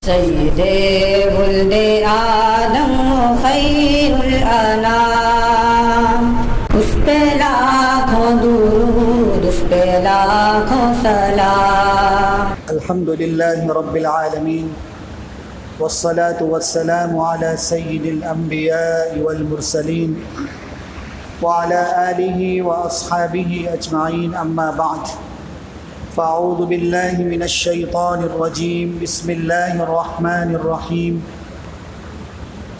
سید ولد آدم خیر الانام، اس پہ لاکھوں درود، اس پہ لاکھوں سلام۔ الحمد للہ رب العالمین والصلاة والسلام على سید الانبیاء والمرسلین وعلى آلہ واصحابہ اجمعین، اما بعد فاعوذ باللہ من الشیطان الرجیم، بسم اللہ الرحمن الرحیم۔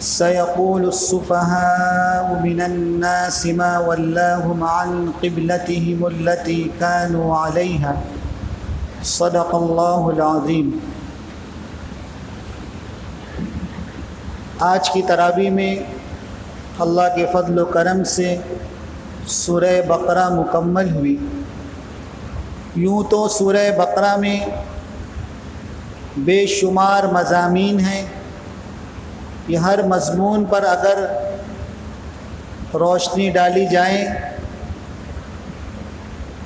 سيقول السفهاء من الناس ما ولاهم عن قبلتهم التي كانوا عليها، صدق اللہ العظیم۔ آج کی تراویح میں اللہ کے فضل و کرم سے سورہ بقرہ مکمل ہوئی۔ یوں تو سورہ بقرہ میں بے شمار مضامین ہیں، یہ ہر مضمون پر اگر روشنی ڈالی جائے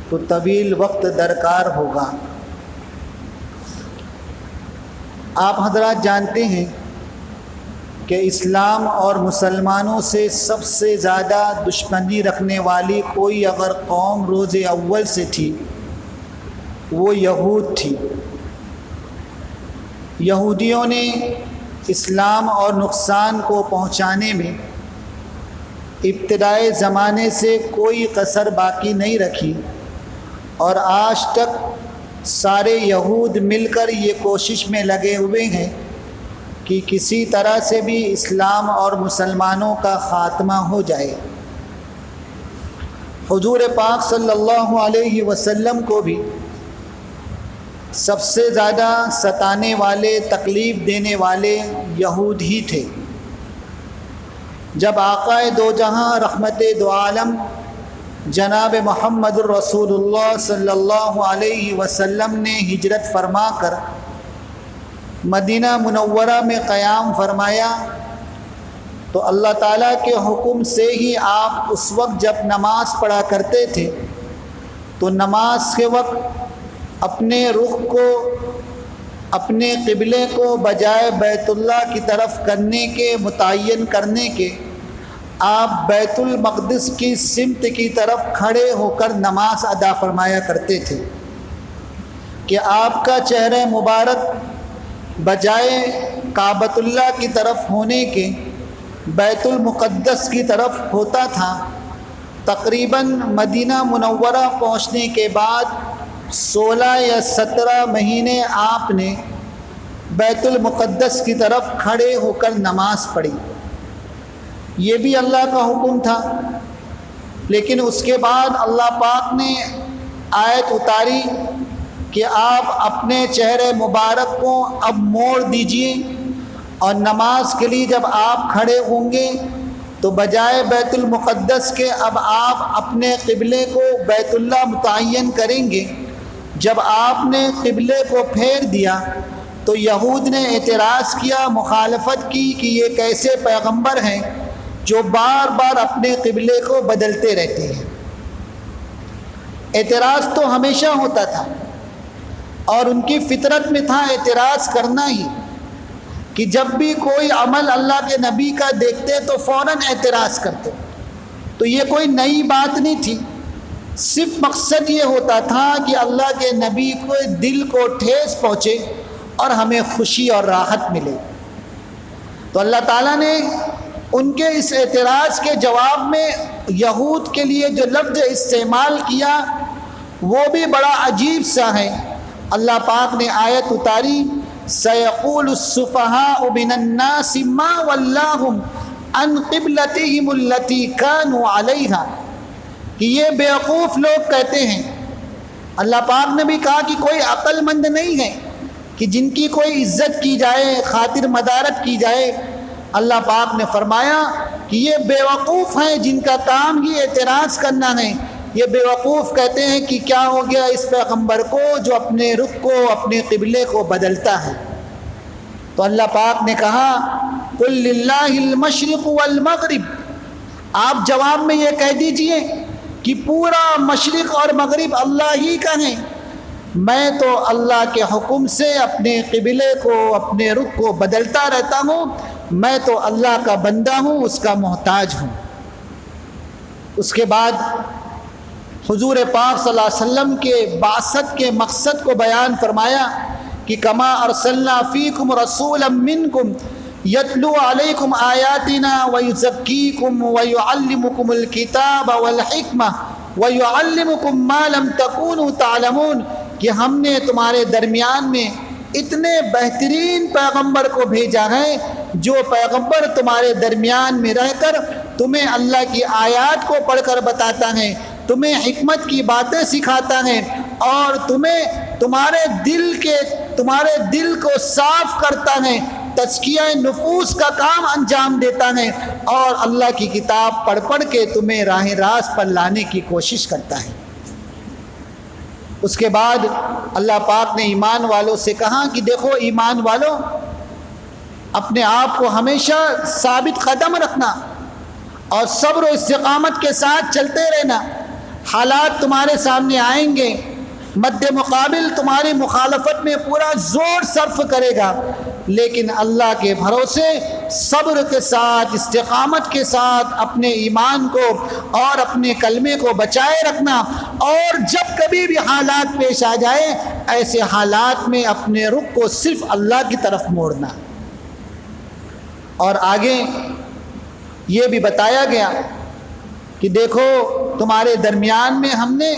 تو طویل وقت درکار ہوگا۔ آپ حضرات جانتے ہیں کہ اسلام اور مسلمانوں سے سب سے زیادہ دشمنی رکھنے والی کوئی اگر قوم روز اول سے تھی وہ یہود تھی۔ یہودیوں نے اسلام اور نقصان کو پہنچانے میں ابتدائے زمانے سے کوئی کسر باقی نہیں رکھی، اور آج تک سارے یہود مل کر یہ کوشش میں لگے ہوئے ہیں کہ کسی طرح سے بھی اسلام اور مسلمانوں کا خاتمہ ہو جائے۔ حضور پاک صلی اللہ علیہ وسلم کو بھی سب سے زیادہ ستانے والے، تکلیف دینے والے یہود ہی تھے۔ جب آقا دو جہاں رحمت دو عالم جناب محمد الرسول اللہ صلی اللہ علیہ وسلم نے ہجرت فرما کر مدینہ منورہ میں قیام فرمایا تو اللہ تعالیٰ کے حکم سے ہی آپ اس وقت جب نماز پڑھا کرتے تھے تو نماز کے وقت اپنے رخ کو، اپنے قبلے کو بجائے بیت اللہ کی طرف کرنے کے، متعین کرنے کے، آپ بیت المقدس کی سمت کی طرف کھڑے ہو کر نماز ادا فرمایا کرتے تھے کہ آپ کا چہرہ مبارک بجائے کعبۃ اللہ کی طرف ہونے کے بیت المقدس کی طرف ہوتا تھا۔ تقریباً مدینہ منورہ پہنچنے کے بعد 16 یا 17 مہینے آپ نے بیت المقدس کی طرف کھڑے ہو کر نماز پڑھی۔ یہ بھی اللہ کا حکم تھا، لیکن اس کے بعد اللہ پاک نے آیت اتاری کہ آپ اپنے چہرے مبارک کو اب موڑ دیجئے، اور نماز کے لیے جب آپ کھڑے ہوں گے تو بجائے بیت المقدس کے اب آپ اپنے قبلے کو بیت اللہ متعین کریں گے۔ جب آپ نے قبلے کو پھیر دیا تو یہود نے اعتراض کیا، مخالفت کی کہ یہ کیسے پیغمبر ہیں جو بار بار اپنے قبلے کو بدلتے رہتے ہیں۔ اعتراض تو ہمیشہ ہوتا تھا اور ان کی فطرت میں تھا اعتراض کرنا ہی، کہ جب بھی کوئی عمل اللہ کے نبی کا دیکھتے تو فوراً اعتراض کرتے۔ تو یہ کوئی نئی بات نہیں تھی، صرف مقصد یہ ہوتا تھا کہ اللہ کے نبی کو دل کو ٹھیس پہنچے اور ہمیں خوشی اور راحت ملے۔ تو اللہ تعالیٰ نے ان کے اس اعتراض کے جواب میں یہود کے لیے جو لفظ استعمال کیا وہ بھی بڑا عجیب سا ہے۔ اللہ پاک نے آیت اتاری، سَيَقُولُ السُّفَهَاءُ مِنَ النَّاسِ مَا وَلَّاهُمْ عَنْ قِبْلَتِهِمُ الَّتِي كَانُوا عَلَيْهَا، کہ یہ بیوقوف لوگ کہتے ہیں۔ اللہ پاک نے بھی کہا کہ کوئی عقل مند نہیں ہے کہ جن کی کوئی عزت کی جائے، خاطر مدارت کی جائے۔ اللہ پاک نے فرمایا کہ یہ بیوقوف ہیں جن کا کام ہی اعتراض کرنا ہے۔ یہ بیوقوف کہتے ہیں کہ کیا ہو گیا اس پیغمبر کو جو اپنے رخ کو، اپنے قبلے کو بدلتا ہے۔ تو اللہ پاک نے کہا قُلْ لِلَّهِ الْمَشْرِقُ وَالْمَغْرِبُ، آپ جواب میں یہ کہہ دیجئے کہ پورا مشرق اور مغرب اللہ ہی کا ہے۔ میں تو اللہ کے حکم سے اپنے قبلے کو اپنے رخ کو بدلتا رہتا ہوں، میں تو اللہ کا بندہ ہوں، اس کا محتاج ہوں۔ اس کے بعد حضور پاک صلی اللہ علیہ وسلم کے بعثت کے مقصد کو بیان فرمایا کہ کما ارسلنا فیکم رسولا منکم یتلو علیکم آیاتنا ویزکیکم ویعلمکم الکتاب والحکمہ ویعلمکم ما لم تکونوا تعلمون، کہ ہم نے تمہارے درمیان میں اتنے بہترین پیغمبر کو بھیجا ہے جو پیغمبر تمہارے درمیان میں رہ کر تمہیں اللہ کی آیات کو پڑھ کر بتاتا ہے، تمہیں حکمت کی باتیں سکھاتا ہے، اور تمہیں تمہارے دل کو صاف کرتا ہے، تزکیہ نفوس کا کام انجام دیتا ہے، اور اللہ کی کتاب پڑھ پڑھ کے تمہیں راہ راست پر لانے کی کوشش کرتا ہے۔ اس کے بعد اللہ پاک نے ایمان والوں سے کہا کہ دیکھو ایمان والوں، اپنے آپ کو ہمیشہ ثابت قدم رکھنا اور صبر و استقامت کے ساتھ چلتے رہنا۔ حالات تمہارے سامنے آئیں گے، مد مقابل تمہاری مخالفت میں پورا زور صرف کرے گا، لیکن اللہ کے بھروسے صبر کے ساتھ استقامت کے ساتھ اپنے ایمان کو اور اپنے کلمے کو بچائے رکھنا، اور جب کبھی بھی حالات پیش آ جائے ایسے حالات میں اپنے رخ کو صرف اللہ کی طرف موڑنا۔ اور آگے یہ بھی بتایا گیا کہ دیکھو تمہارے درمیان میں ہم نے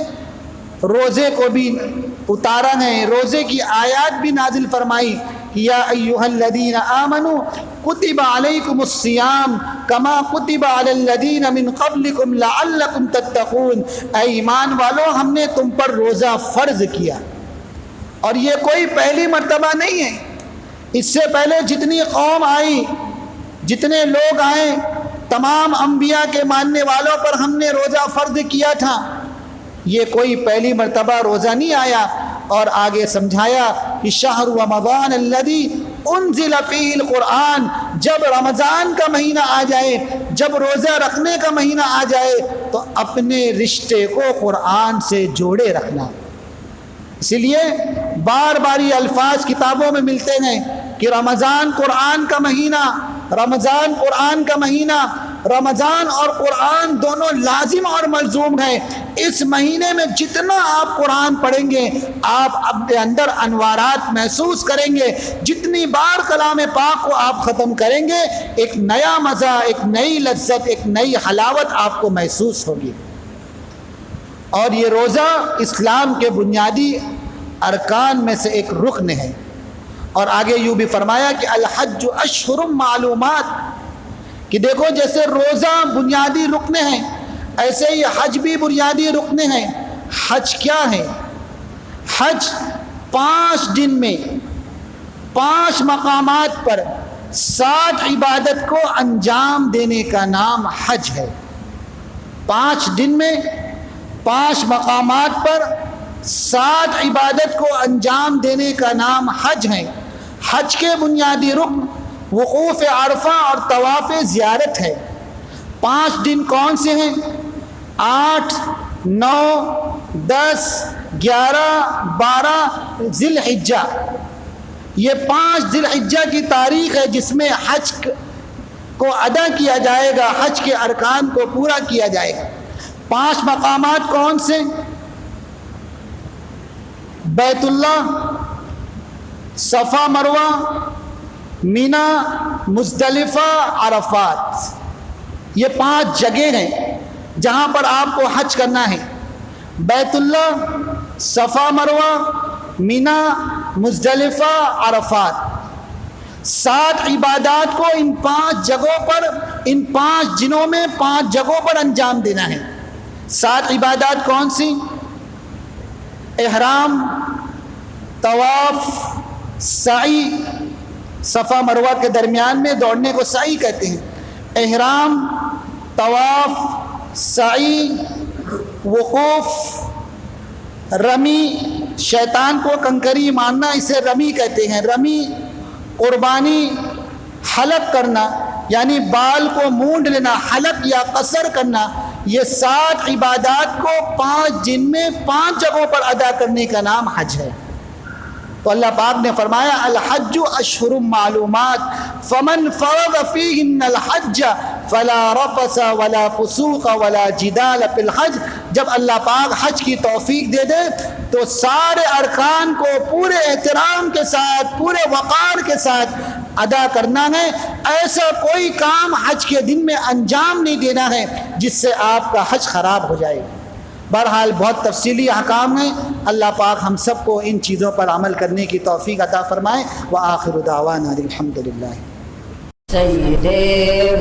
روزے کو بھی اتارا ہے، روزے کی آیات بھی نازل فرمائی کہ یا ایھا الذین آمنوا کتب علیکم الصیام کما کتب علی الذین من قبلکم لعلکم تتقون، اے ایمان والو ہم نے تم پر روزہ فرض کیا۔ اور یہ کوئی پہلی مرتبہ نہیں ہے، اس سے پہلے جتنی قوم آئی، جتنے لوگ آئے، تمام انبیاء کے ماننے والوں پر ہم نے روزہ فرض کیا تھا، یہ کوئی پہلی مرتبہ روزہ نہیں آیا۔ اور آگے سمجھایا کہ شہر رمضان الذی انزل فیہ القرآن، جب رمضان کا مہینہ آ جائے، جب روزہ رکھنے کا مہینہ آ جائے تو اپنے رشتے کو قرآن سے جوڑے رکھنا۔ اسی لیے بار بار یہ الفاظ کتابوں میں ملتے ہیں کہ رمضان قرآن کا مہینہ، رمضان قرآن کا مہینہ۔ رمضان اور قرآن دونوں لازم اور ملزوم ہیں۔ اس مہینے میں جتنا آپ قرآن پڑھیں گے آپ اپنے اندر انوارات محسوس کریں گے، جتنی بار کلام پاک کو آپ ختم کریں گے ایک نیا مزہ، ایک نئی لذت، ایک نئی حلاوت آپ کو محسوس ہوگی۔ اور یہ روزہ اسلام کے بنیادی ارکان میں سے ایک رکن ہے۔ اور آگے یوں بھی فرمایا کہ الحج اشہر معلومات، کہ دیکھو جیسے روزہ بنیادی رکن ہے ایسے ہی حج بھی بنیادی رکن ہے۔ حج کیا ہے؟ حج 5 دن میں 5 مقامات پر 7 عبادت کو انجام دینے کا نام حج ہے۔ 5 دن میں 5 مقامات پر 7 عبادت کو انجام دینے کا نام حج ہے۔ حج کے بنیادی رکن وقوف عرفہ اور طواف زیارت ہے۔ 5 دن کون سے ہیں؟ 8، 9، 10، 11، 12 ذی الحجہ۔ یہ 5 ذی الحجہ کی تاریخ ہے جس میں حج کو ادا کیا جائے گا، حج کے ارکان کو پورا کیا جائے گا۔ 5 مقامات کون سے؟ بیت اللہ، صفا مروہ، مینا، مزدلفہ، عرفات۔ یہ 5 جگہیں ہیں جہاں پر آپ کو حج کرنا ہے۔ بیت اللہ، صفا مروہ، مینا، مزدلفہ، عرفات۔ 7 عبادات کو ان 5 جگہوں پر، ان 5 دنوں میں 5 جگہوں پر انجام دینا ہے۔ 7 عبادات کون سی؟ احرام، طواف، سعی، صفا مروہ کے درمیان میں دوڑنے کو سعی کہتے ہیں۔ احرام، طواف، سعی، وقوف، رمی، شیطان کو کنکری مارنا اسے رمی کہتے ہیں۔ رمی، قربانی، حلق کرنا یعنی بال کو مونڈ لینا، حلق یا قصر کرنا یہ 7 عبادات کو 5 دن میں 5 جگہوں پر ادا کرنے کا نام حج ہے۔ تو اللہ پاک نے فرمایا الحج اشہر معلومات فمن فرض فیہن الحج فلا رفث ولا فسوق ولا جدال فی الحج۔ جب اللہ پاک حج کی توفیق دے دے تو سارے ارکان کو پورے احترام کے ساتھ، پورے وقار کے ساتھ ادا کرنا ہے۔ ایسا کوئی کام حج کے دن میں انجام نہیں دینا ہے جس سے آپ کا حج خراب ہو جائے۔ بہرحال بہت تفصیلی احکام ہیں، اللہ پاک ہم سب کو ان چیزوں پر عمل کرنے کی توفیق عطا فرمائے۔ وآخر دعوانا الحمدللہ۔ سید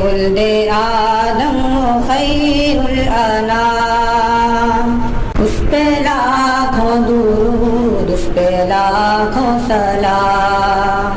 ولد آدم خیر الانام